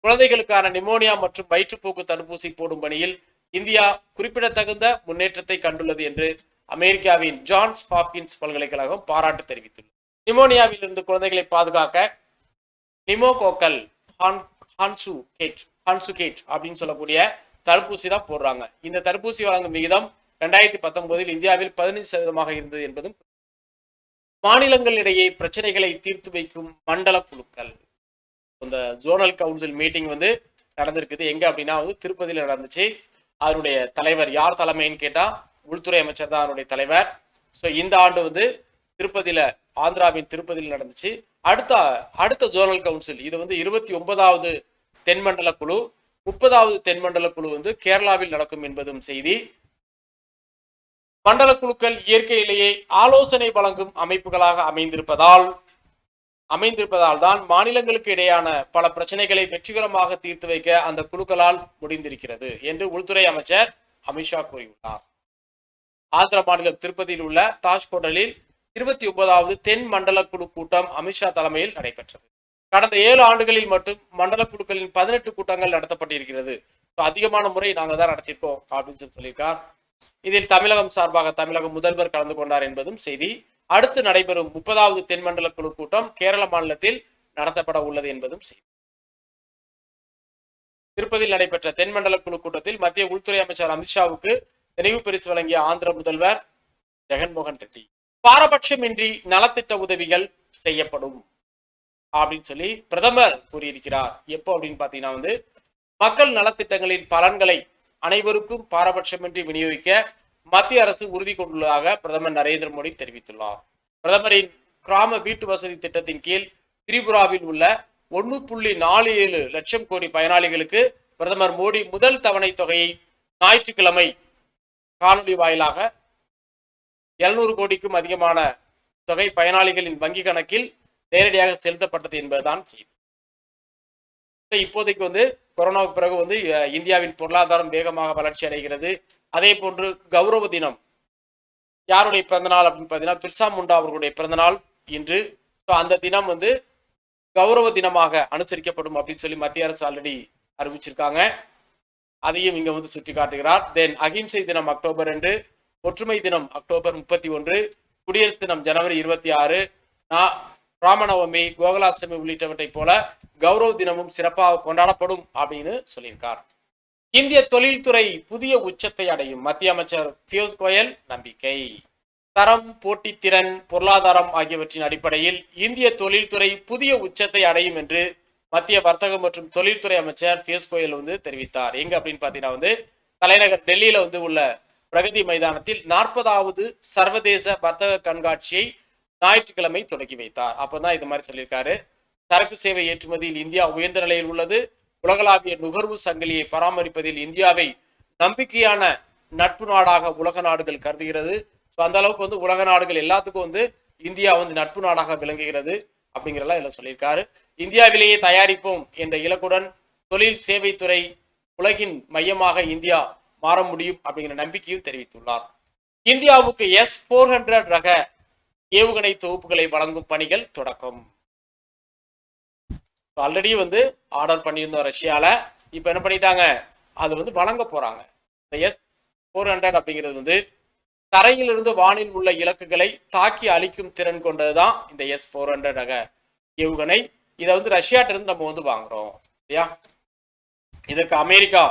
குழந்தைகளுக்கான நிமோனியா மற்றும் வயிற்றுப்போக்கு தடுப்பூசி போடும் பணியில் இந்தியா குறிப்பிடத்தகுந்த முன்னேற்றத்தை கண்டுள்ளது என்று அமெரிக்காவின் ஜான்ஸ் ஹாப்கின்ஸ் பல்கலைக்கழகம் பாராட்டு தெரிவித்துள்ளது. நிமோனியாவில் இருந்து குழந்தைகளை பாதுகாக்க நிமோகோக்கல் ஹான்சுகேட் அப்படின்னு சொல்லக்கூடிய தடுப்பூசி தான் போடுறாங்க. இந்த தடுப்பூசி வழங்கும் விகிதம் 2019 இந்தியாவில் 15% இருந்தது என்பதும். மாநிலங்களிடையே பிரச்சனைகளை தீர்த்து வைக்கும் மண்டல குழுக்கள். இந்த ஜோனல் கவுன்சில் மீட்டிங் நடந்திருக்குது. எங்க அப்படின்னா திருப்பதியில நடந்துச்சு. அதனுடைய தலைவர் யார் தலைமைன்னு கேட்டா உள்துறை அமைச்சர் தான் அதனுடைய தலைவர். இந்த ஆண்டு திருப்பதியில ஆந்திராவின் திருப்பதியில் நடந்துச்சு. அடுத்த ஜோனல் கவுன்சில் இது 29வது தென்மண்டல குழு, 30வது தென்மண்டல குழு கேரளாவில் நடக்கும் என்பதும் செய்தி. மண்டல குழுக்கள் இயற்கையிலேயே ஆலோசனை வழங்கும் அமைப்புகளாக அமைந்திருப்பதால் தான் மாநிலங்களுக்கு இடையான பல பிரச்சனைகளை வெற்றிகரமாக தீர்த்து வைக்க அந்த குழுக்களால் முடிந்திருக்கிறது என்று உள்துறை அமைச்சர் அமித்ஷா கூறியுள்ளார். ஆந்திர மாநிலம் திருப்பதியில் உள்ள தாஜ் ஹோட்டலில் 29வது தென் மண்டல குழு கூட்டம் அமித்ஷா தலைமையில் நடைபெற்றது. கடந்த 7 ஆண்டுகளில் மட்டும் மண்டல குழுக்களின் 18 கூட்டங்கள் நடத்தப்பட்டிருக்கிறது. அதிகமான முறை நாங்க தான் நடத்திருக்கோம் அப்படின்னு சொல்லியிருக்கார். இதில் தமிழகம் சார்பாக தமிழக முதல்வர் கலந்து கொண்டார் என்பதும் செய்தி. அடுத்து நடைபெறும் 30வது தென்மண்டல குழு கூட்டம் கேரள மாநிலத்தில் நடத்தப்பட உள்ளது என்பதும் செய்தி. திருப்பதியில் நடைபெற்ற தென்மண்டல குழு கூட்டத்தில் மத்திய உள்துறை அமைச்சர் அமித்ஷாவுக்கு நினைவு பரிசு வழங்கிய ஆந்திர முதல்வர் ஜெகன்மோகன் ரெட்டி. பாரபட்சமின்றி நலத்திட்ட உதவிகள் செய்யப்படும் அப்படின்னு சொல்லி பிரதமர் கூறியிருக்கிறார். எப்போ அப்படின்னு பாத்தீங்கன்னா மக்கள் நலத்திட்டங்களின் பலன்களை அனைவருக்கும் பாரபட்சமின்றி விநியோகிக்க மத்திய அரசு உறுதி கொண்டுள்ளதாக பிரதமர் நரேந்திர மோடி தெரிவித்துள்ளார். பிரதமரின் கிராம வீட்டு வசதி திட்டத்தின் கீழ் திரிபுராவில் உள்ள 1.47 லட்சம் கோடி பயனாளிகளுக்கு பிரதமர் மோடி முதல் தவணை தொகையை ஞாயிற்றுக்கிழமை காணொலி வாயிலாக 700 கோடிக்கும் அதிகமான தொகை பயனாளிகளின் வங்கி கணக்கில் நேரடியாக செலுத்தப்பட்டது என்பதுதான் செய்தி. இப்போதைக்கு கொரோனாவுக்கு பிறகு இந்தியாவின் பொருளாதாரம் வேகமாக வளர்ச்சி அடைகிறது. அதே போன்று கௌரவ தினம் யாருடைய பிறந்தநாள் அப்படின்னு பாத்தீங்கன்னா பிர்சா முண்டா அவர்களுடைய பிறந்தநாள் இன்று. அந்த தினம் கௌரவ தினமாக அனுசரிக்கப்படும் அப்படின்னு சொல்லி மத்திய அரசு ஆல்ரெடி அறிவிச்சிருக்காங்க. அதையும் இங்க சுட்டி காட்டுகிறார். தென் அகிம்சை தினம் அக்டோபர் 2, ஒற்றுமை தினம் அக்டோபர் 31, குடியரசு தினம் ஜனவரி 26, ராமநவமி, கோகுலாஷ்டமி உள்ளிட்டவற்றை போல கௌரவ தினமும் சிறப்பாக கொண்டாடப்படும் அப்படின்னு சொல்லியிருக்கார். இந்திய தொழில்துறை புதிய உச்சத்தை அடையும் மத்திய அமைச்சர் பியூஷ் கோயல் நம்பிக்கை. தரம், போட்டித்திறன், பொருளாதாரம் ஆகியவற்றின் அடிப்படையில் இந்திய தொழில்துறை புதிய உச்சத்தை அடையும் என்று மத்திய வர்த்தக மற்றும் தொழில்துறை அமைச்சர் பியூஷ் கோயல் தெரிவித்தார். எங்க அப்படின்னு பாத்தீங்கன்னா தலைநகர் டெல்லியில உள்ள பிரகதி மைதானத்தில் 40வது சர்வதேச வர்த்தக கண்காட்சியை ஞாயிற்றுக்கிழமை தொடங்கி வைத்தார். அப்பதான் இது மாதிரி சொல்லியிருக்காரு. சரக்கு சேவை ஏற்றுமதியில் இந்தியா உயர்ந்த நிலையில் உள்ளது. உலகளாவிய நுகர்வு சங்கிலியை பராமரிப்பதில் இந்தியாவை நம்பிக்கையான நட்பு நாடாக உலக நாடுகள் கருதுகிறது. அந்த அளவுக்கு உலக நாடுகள் எல்லாத்துக்கும் இந்தியா நட்பு நாடாக விளங்குகிறது அப்படிங்கிறதெல்லாம் இதுல சொல்லியிருக்காரு. இந்தியாவிலேயே தயாரிப்போம் என்ற இலக்குடன் தொழில் சேவைத்துறை உலகின் மையமாக இந்தியா மாற முடியும் அப்படிங்கிற நம்பிக்கையும் தெரிவித்துள்ளார். இந்தியாவுக்கு S-400 ரக ஏவுகணை தொகுப்புகளை வழங்கும் பணிகள் தொடக்கம். ஆல்ரெடி ஆர்டர் பண்ணியிருந்தோம் ரஷ்யால. இப்ப என்ன பண்ணிட்டாங்க, அது வழங்க போறாங்க. இந்த S-400 அப்படிங்கிறது தரையிலிருந்து வானில் உள்ள இலக்குகளை தாக்கி அழிக்கும் திறன் கொண்டதுதான் இந்த S-400 ரக ஏவுகணை. இதை ரஷ்யாட்ட இருந்து நம்ம வாங்குறோம். சரியா? இதற்கு அமெரிக்கா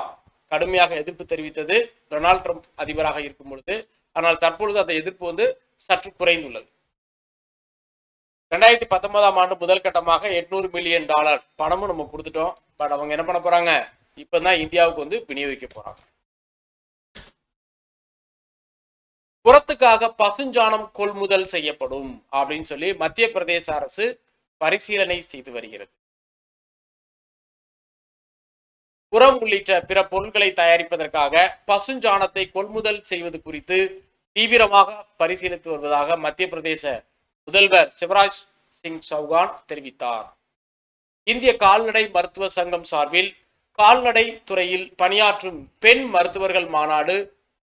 கடுமையாக எதிர்ப்பு தெரிவித்தது டொனால்ட் ட்ரம்ப் அதிபராக இருக்கும் பொழுது. ஆனால் தற்பொழுது அந்த எதிர்ப்பு சற்று குறைந்துள்ளது. 2019ஆம் ஆண்டு முதல் கட்டமாக $800 மில்லியன் பணமும் நம்ம கொடுத்துட்டோம். பட் அவங்க என்ன பண்ண போறாங்க, இப்பதான் இந்தியாவுக்கு விநியோகிக்க போறாங்க. புறத்துக்காக பசுஞ்சாணம் கொள்முதல் செய்யப்படும் அப்படின்னு சொல்லி மத்திய பிரதேச அரசு பரிசீலனை செய்து வருகிறது. உரம் உள்ளிட்ட பிற பொருட்களை தயாரிப்பதற்காக பசுஞ்சாணத்தை கொள்முதல் செய்வது குறித்து தீவிரமாக பரிசீலித்து வருவதாக மத்திய பிரதேச முதல்வர் சிவராஜ் சிங் சௌகான் தெரிவித்தார். இந்திய கால்நடை மருத்துவ சங்கம் சார்பில் கால்நடை துறையில் பணியாற்றும் பெண் மருத்துவர்கள் மாநாடு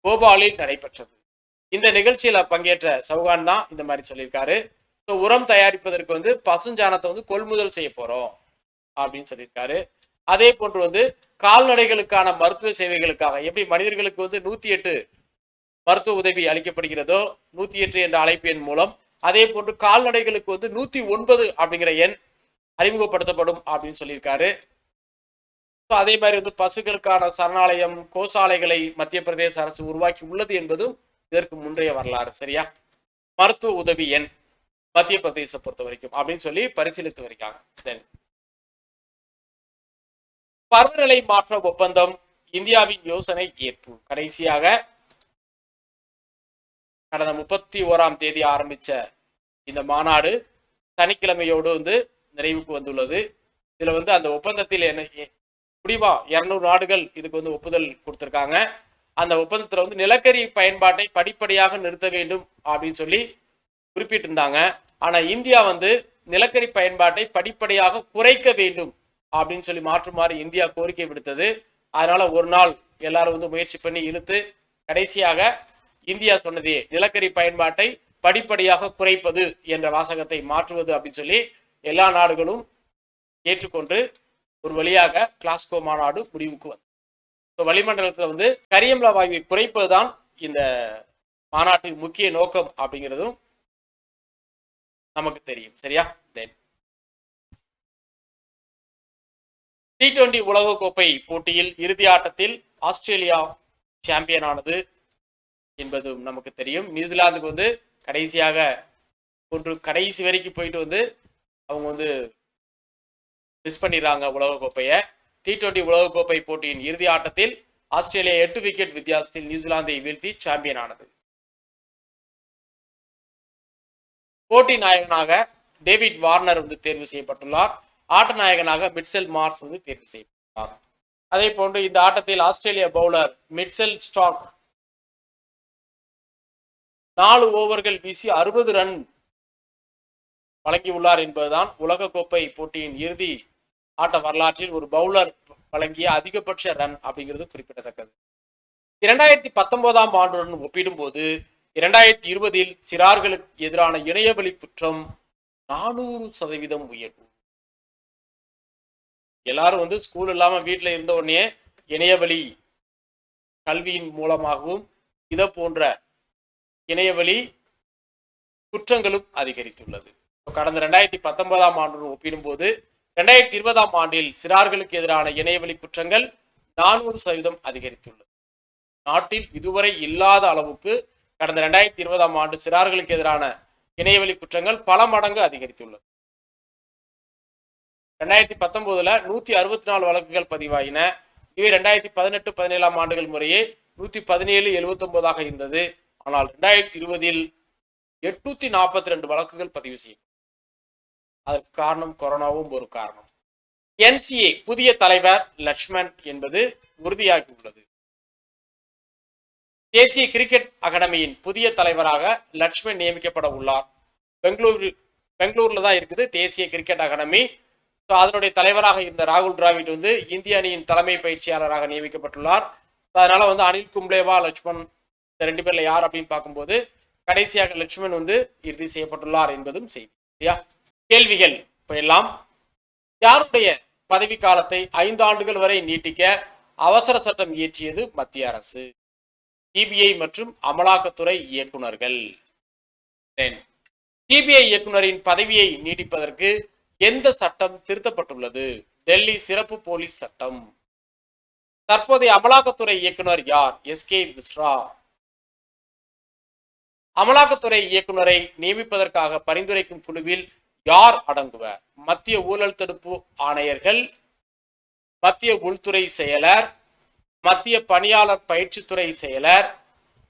போபாலில் நடைபெற்றது. இந்த நிகழ்ச்சியில பங்கேற்ற சௌகான் தான் இந்த மாதிரி சொல்லியிருக்காரு. உரம் தயாரிப்பதற்கு பசுஞ்சாணத்தை கொள்முதல் செய்ய போறோம் அப்படின்னு சொல்லியிருக்காரு. அதே போன்று கால்நடைகளுக்கான மருத்துவ சேவைகளுக்காக எப்படி மனிதர்களுக்கு 108 மருத்துவ உதவி அளிக்கப்படுகிறதோ 108 என்ற அழைப்பு எண் மூலம், அதே போன்று கால்நடைகளுக்கு 109 அப்படிங்கிற எண் அறிமுகப்படுத்தப்படும் அப்படின்னு சொல்லியிருக்காரு. அதே மாதிரி பசுக்களுக்கான சரணாலயம், கோசாலைகளை மத்திய பிரதேச அரசு உருவாக்கி உள்ளது என்பதும் இதற்கு முந்தைய வரலாறு. சரியா? மருத்துவ உதவி எண் மத்திய பிரதேச பொறுத்த வரைக்கும் அப்படின்னு சொல்லி பரிசீலித்து வருகிறாங்க. பருவநிலை மாற்ற ஒப்பந்தம் இந்தியாவின் யோசனை ஏற்பு. கடைசியாக கடந்த 31ஆம் தேதி ஆரம்பிச்ச இந்த மாநாடு சனிக்கிழமையோடு நிறைவுக்கு வந்துள்ளது. இதுல அந்த ஒப்பந்தத்தில் முடிவா 200 நாடுகள் இதுக்கு ஒப்புதல் கொடுத்திருக்காங்க. அந்த ஒப்பந்தத்துல நிலக்கரி பயன்பாட்டை படிப்படியாக நிறுத்த வேண்டும் அப்படின்னு சொல்லி குறிப்பிட்டிருந்தாங்க. ஆனா இந்தியா நிலக்கரி பயன்பாட்டை படிப்படியாக குறைக்க வேண்டும் அப்படின்னு சொல்லி மாற்றுமாறு இந்தியா கோரிக்கை விடுத்தது. அதனால ஒரு நாள் எல்லாரும் முயற்சி பண்ணி இழுத்து கடைசியாக இந்தியா சொன்னதே நிலக்கரி பயன்பாட்டை படிப்படியாக குறைப்பது என்ற வாசகத்தை மாற்றுவது அப்படின்னு சொல்லி எல்லா நாடுகளும் ஏற்றுக்கொண்டு ஒரு வழியாக கிளாஸ்கோ மாநாடு முடிவுக்கு வந்து வளிமண்டலத்துல கரியமில வாயுவை குறைப்பதுதான் இந்த மாநாட்டின் முக்கிய நோக்கம் அப்படிங்கிறதும் நமக்கு தெரியும். சரியா? T20 உலகக்கோப்பை போட்டியில் இறுதி ஆட்டத்தில் ஆஸ்திரேலியா சாம்பியன் ஆனது என்பதும் நமக்கு தெரியும். நியூசிலாந்துக்கு வந்து கடைசியாக கடைசி வரைக்கும் போயிட்டு அவங்க மிஸ் பண்ணிடுறாங்க உலகக்கோப்பையை. T20 உலகக்கோப்பை போட்டியின் இறுதி ஆட்டத்தில் ஆஸ்திரேலியா 8 விக்கெட் வித்தியாசத்தில் நியூசிலாந்தை வீழ்த்தி சாம்பியன் ஆனது. போட்டி நாயகனாக டேவிட் வார்னர் தேர்வு செய்யப்பட்டுள்ளார். ஆட்ட நாயகனாக மிட்செல் மார்ஸ் தேர்வு செய்யப்பட்டார். அதே போன்று இந்த ஆட்டத்தில் ஆஸ்திரேலிய பவுலர் மிட்செல் ஸ்டார்க் 4 ஓவர்கள் வீசி 60 ரன் வழங்கியுள்ளார் என்பதுதான் உலகக்கோப்பை போட்டியின் இறுதி ஆட்ட வரலாற்றில் ஒரு பவுலர் வழங்கிய அதிகபட்ச ரன் அப்படிங்கிறது குறிப்பிடத்தக்கது. 2019 ஆண்டுடன் ஒப்பிடும்போது 2020 சிறார்களுக்கு எதிரான இணையவழி குற்றம் 400% உயர்வு. எல்லாரும் ஸ்கூல் இல்லாம வீட்டுல இருந்த உடனே இணையவழி கல்வியின் மூலமாகவும் இதை போன்ற இணையவழி குற்றங்களும் அதிகரித்துள்ளது. கடந்த 2019 ஆண்டுடன் ஒப்பிடும்போது 2020 ஆண்டில் சிறார்களுக்கு எதிரான இணையவழி குற்றங்கள் 400% அதிகரித்துள்ளது. நாட்டில் இதுவரை இல்லாத அளவுக்கு கடந்த 2020 ஆண்டு சிறார்களுக்கு எதிரான இணையவழி குற்றங்கள் பல மடங்கு அதிகரித்துள்ளது. 2019 164 வழக்குகள் பதிவாயின. இவை 2018-17 ஆண்டுகள் முறையே 117, 79 இருந்தது. ஆனால் 2020 842 வழக்குகள் பதிவு செய்யும். அதற்கு காரணம் கொரோனாவும் ஒரு காரணம். NCA புதிய தலைவர் லட்சுமண் என்பது உறுதியாகி உள்ளது. தேசிய கிரிக்கெட் அகாடமியின் புதிய தலைவராக லட்சுமண் நியமிக்கப்பட உள்ளார். பெங்களூர்ல தான் இருக்குது தேசிய கிரிக்கெட் அகாடமி. அதனுடைய தலைவராக இருந்த ராகுல் டிராவிட் இந்திய அணியின் தலைமை பயிற்சியாளராக நியமிக்கப்பட்டுள்ளார். அதனால அனில் கும்ப்ளேவா லட்சுமண் இந்த 2 பேர்ல யார் அப்படின்னு பார்க்கும்போது கடைசியாக லட்சுமண் இறுதி செய்யப்பட்டுள்ளார் என்பதும் செய்தி. கேள்விகள் எல்லாம். யாருடைய பதவி காலத்தை 5 ஆண்டுகள் வரை நீட்டிக்க அவசர சட்டம் இயற்றியது மத்திய அரசு. சிபிஐ மற்றும் அமலாக்கத்துறை இயக்குநர்கள். சிபிஐ இயக்குநரின் பதவியை நீட்டிப்பதற்கு எந்த சட்டம் திருத்தப்பட்டுள்ளது? டெல்லி சிறப்பு போலீஸ் சட்டம். தற்போதைய அமலாக்கத்துறை இயக்குனர் யார்? SK மிஸ்ரா. அமலாக்கத்துறை இயக்குனரை நியமிப்பதற்காக பரிந்துரைக்கும் குழுவில் யார் அடங்குவர்? மத்திய ஊழல் தடுப்பு ஆணையர்கள், மத்திய உள்துறை செயலர், மத்திய பணியாளர் பயிற்சித்துறை செயலர்,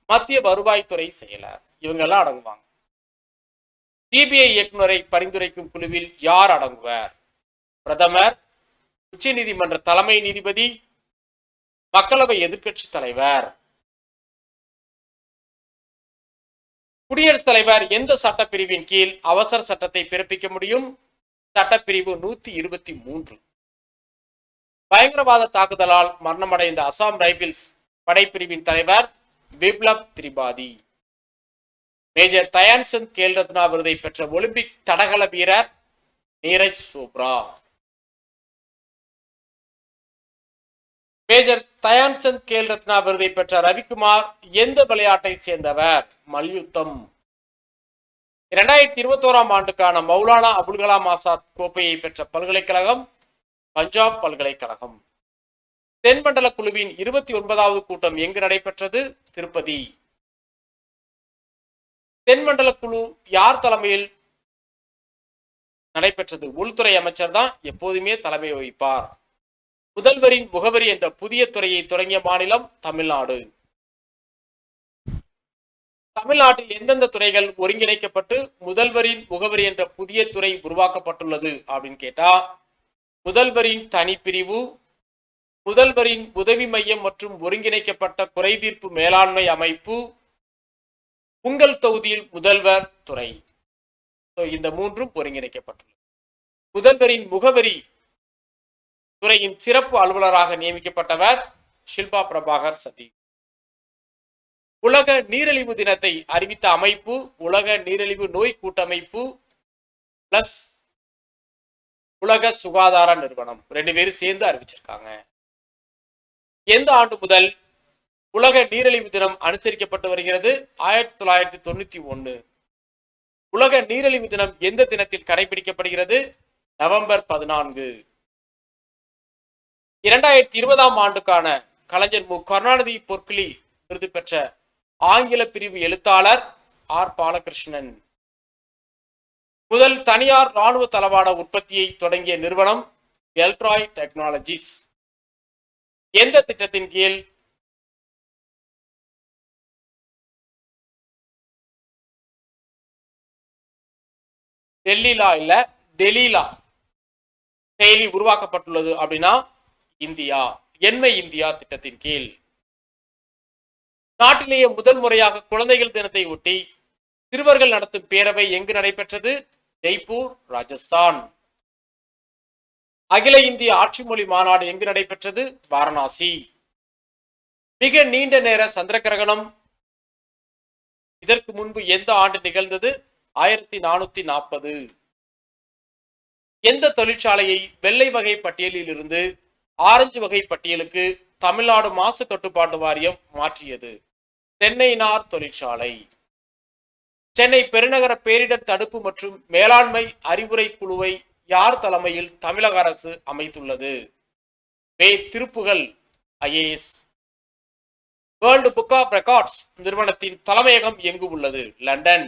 மத்திய வருவாய்த்துறை செயலர். இவங்கெல்லாம் அடங்குவாங்க. சிபிஐ இயக்குனரை பரிந்துரைக்கும் குழுவில் யார் அடங்குவர்? பிரதமர், உச்ச நீதிமன்ற தலைமை நீதிபதி, மக்களவை எதிர்க்கட்சி தலைவர். குடியரசுத் தலைவர் எந்த சட்டப்பிரிவின் கீழ் அவசர சட்டத்தை பிறப்பிக்க முடியும்? சட்டப்பிரிவு 123. பயங்கரவாத தாக்குதலால் மரணமடைந்த அசாம் ரைபிள்ஸ் படைப்பிரிவின் தலைவர் பிப்ளப் திரிபாதி. மேஜர் தயான்சந்த் கேல் ரத்னா விருதை பெற்ற ஒலிம்பிக் தடகள வீரர் நீரஜ் சோப்ரா. மேஜர் தயான்சந்த் கேல் ரத்னா விருதை பெற்ற ரவிக்குமார் எந்த விளையாட்டை சேர்ந்தவர்? மல்யுத்தம். 2021 ஆண்டுக்கான மௌலானா அபுல் கலாம் ஆசாத் கோப்பையை பெற்ற பல்கலைக்கழகம் பஞ்சாப் பல்கலைக்கழகம். தென்மண்டல குழுவின் 29வது கூட்டம் எங்கு நடைபெற்றது? திருப்பதி. தென்மண்டல குழு யார் தலைமையில் நடைபெற்றது? உள்துறை அமைச்சர் தான் எப்போதுமே தலைமை வகிப்பார். முதல்வரின் முகவரி என்ற புதிய துறையை தொடங்கிய மாநிலம் தமிழ்நாடு. தமிழ்நாட்டில் எந்தெந்த துறைகள் ஒருங்கிணைக்கப்பட்டு முதல்வரின் முகவரி என்ற புதிய துறை உருவாக்கப்பட்டுள்ளது அப்படின்னு கேட்டா, முதல்வரின் தனிப்பிரிவு, முதல்வரின் உதவி மையம் மற்றும் ஒருங்கிணைக்கப்பட்ட குறைதீர்ப்பு மேலாண்மை அமைப்பு, உங்கள் தொகுதியில் முதல்வர் துறை. இந்த மூன்றும் ஒருங்கிணைக்கப்பட்டுள்ளது. முதல்வரின் முகவரி துறையின் சிறப்பு அலுவலராக நியமிக்கப்பட்டவர் ஷில்பா பிரபாகர் சதி. உலக நீரிழிவு தினத்தை அறிவித்த அமைப்பு உலக நீரிழிவு நோய் கூட்டமைப்பு பிளஸ் உலக சுகாதார நிறுவனம். 2 பேரும் சேர்ந்து அறிவிச்சிருக்காங்க. எந்த ஆண்டு முதல் உலக நீரிழிவு தினம் அனுசரிக்கப்பட்டு வருகிறது? 1991. உலக நீரிழிவு தினம் எந்த தினத்தில் கடைபிடிக்கப்படுகிறது? நவம்பர் 14. 2020ஆம் ஆண்டுக்கான கலைஞர் மு கருணாநிதி பொற்கிளி விருது பெற்ற ஆங்கில பிரிவு எழுத்தாளர் ஆர் பாலகிருஷ்ணன். முதல் தனியார் ராணுவ தளவாட உற்பத்தியை தொடங்கிய நிறுவனம் எல்ட்ராய் டெக்னாலஜிஸ். எந்த திட்டத்தின் கீழ்? டெல்லிலா இல்ல டெலிலா செயலி உருவாக்கப்பட்டுள்ளது அப்படின்னா இந்தியா என்மை இந்தியா திட்டத்தின் கீழ். நாட்டிலேயே முதல் முறையாக குழந்தைகள் தினத்தை ஒட்டி சிறுவர்கள் நடத்தும் பேரவை எங்கு நடைபெற்றது? ஜெய்ப்பூர், ராஜஸ்தான். அகில இந்திய ஆட்சி மொழி மாநாடு எங்கு நடைபெற்றது? வாரணாசி. மிக நீண்ட நேர சந்திர கிரகணம் இதற்கு முன்பு எந்த ஆண்டு நிகழ்ந்தது? 1440. எந்த தொழிற்சாலையை வெள்ளை வகை பட்டியலில் இருந்து ஆரஞ்சு வகை பட்டியலுக்கு தமிழ்நாடு மாசு கட்டுப்பாட்டு வாரியம் மாற்றியது? தென்னை நார் தொழிற்சாலை. சென்னை பெருநகர பேரிடர் தடுப்பு மற்றும் மேலாண்மை அறிவுரை குழுவை யார் தலைமையில் தமிழக அரசு அமைத்துள்ளது? Ve Thiruppugazh IAS. World book of records நிறுவனத்தின் தலைமையகம் எங்கு உள்ளது? லண்டன்.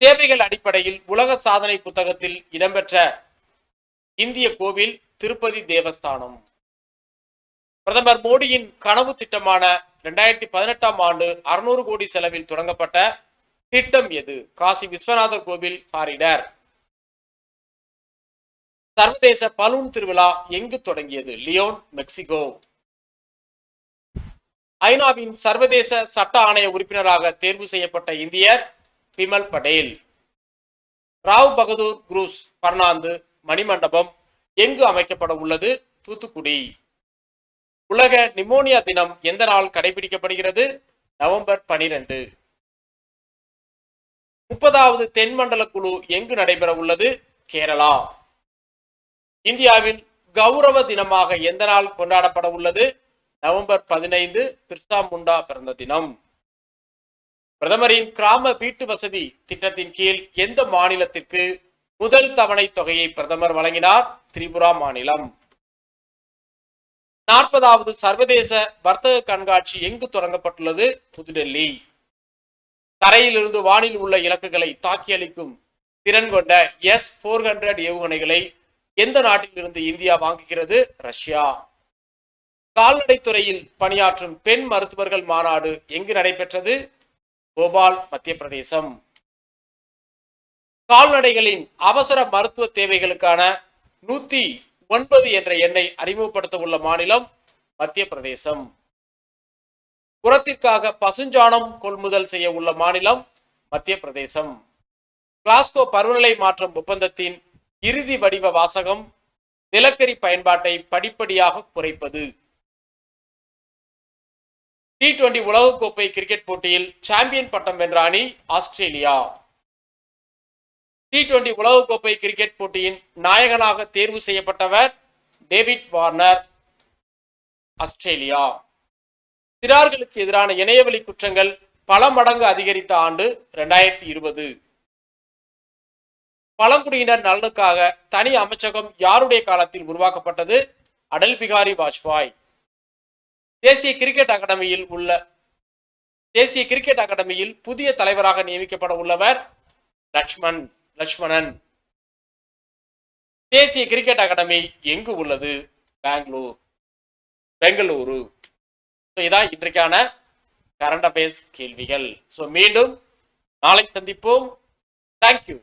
தேவைகள் அடிப்படையில் உலக சாதனை புத்தகத்தில் இடம்பெற்ற இந்திய கோவில் திருப்பதி தேவஸ்தானம். பிரதமர் மோடியின் கனவு திட்டமான 2018ஆம் ஆண்டு 600 கோடி செலவில் தொடங்கப்பட்ட திட்டம் எது? காசி விஸ்வநாதர் கோவில் காரிடார். சர்வதேச பலூன் திருவிழா எங்கு தொடங்கியது? Leon, Mexico. ஐநாவின் சர்வதேச சட்ட ஆணைய உறுப்பினராக தேர்வு செய்யப்பட்ட இந்தியர் பிமல் படேல். ராவ் பகதூர் குரூஸ் பர்னாந்து மணிமண்டபம் எங்கு அமைக்கப்பட உள்ளது? தூத்துக்குடி. உலக நிமோனியா தினம் எந்த நாள் கடைபிடிக்கப்படுகிறது? நவம்பர் 12. 30வது தென்மண்டல குழு எங்கு நடைபெற உள்ளது? கேரளா. இந்தியாவில் கௌரவ தினமாக எந்த நாள் கொண்டாடப்பட உள்ளது? நவம்பர் 15 பிர்சா முண்டா பிறந்த தினம். பிரதமரின் கிராம வீட்டு வசதி திட்டத்தின் கீழ் எந்த மாநிலத்திற்கு முதல் தவணை தொகையை பிரதமர் வழங்கினார்? திரிபுரா மாநிலம். 40வது சர்வதேச வர்த்தக கண்காட்சி எங்கு தொடங்கப்பட்டுள்ளது? புதுடெல்லி. தரையிலிருந்து வானில் உள்ள இலக்குகளை தாக்கி அளிக்கும் திறன் கொண்ட S-400 ஏவுகணைகளை எந்த நாட்டில் இருந்து இந்தியா வாங்குகிறது? ரஷ்யா. கால்நடை துறையில் பணியாற்றும் பெண் மருத்துவர்கள் மாநாடு எங்கு நடைபெற்றது? போபால், மத்திய பிரதேசம். கால்நடைகளின் அவசர மருத்துவ தேவைகளுக்கான 109 என்ற எண்ணை அறிமுகப்படுத்த உள்ள மாநிலம் மத்திய பிரதேசம். உரத்திற்காக பசுஞ்சாணம் கொள்முதல் செய்ய உள்ள மாநிலம் மத்திய பிரதேசம். கிளாஸ்கோ பருவநிலை மாற்றம் ஒப்பந்தத்தின் இறுதி வடிவ வாசகம் நிலக்கரி பயன்பாட்டை படிப்படியாக குறைப்பது. T20 உலகக்கோப்பை கிரிக்கெட் போட்டியில் சாம்பியன் பட்டம் வென்ற அணி ஆஸ்திரேலியா. T20 உலகக்கோப்பை கிரிக்கெட் போட்டியின் நாயகனாக தேர்வு செய்யப்பட்டவர் டேவிட் வார்னர், ஆஸ்திரேலியா. சிறார்களுக்கு எதிரான இணையவழி குற்றங்கள் பல மடங்கு அதிகரித்த ஆண்டு 2020. பழங்குடியினர் நலனுக்காக தனி அமைச்சகம் யாருடைய காலத்தில் உருவாக்கப்பட்டது? அடல் பிகாரி வாஜ்பாய். தேசிய கிரிக்கெட் அகாடமியில் புதிய தலைவராக நியமிக்கப்பட உள்ளவர் லட்சுமணன். தேசிய கிரிக்கெட் அகாடமி எங்கு உள்ளது? பெங்களூரு. இதான் இன்றைக்கான கரண்ட் அஃபேர்ஸ் கேள்விகள். மீண்டும் நாளை சந்திப்போம். தேங்க்யூ.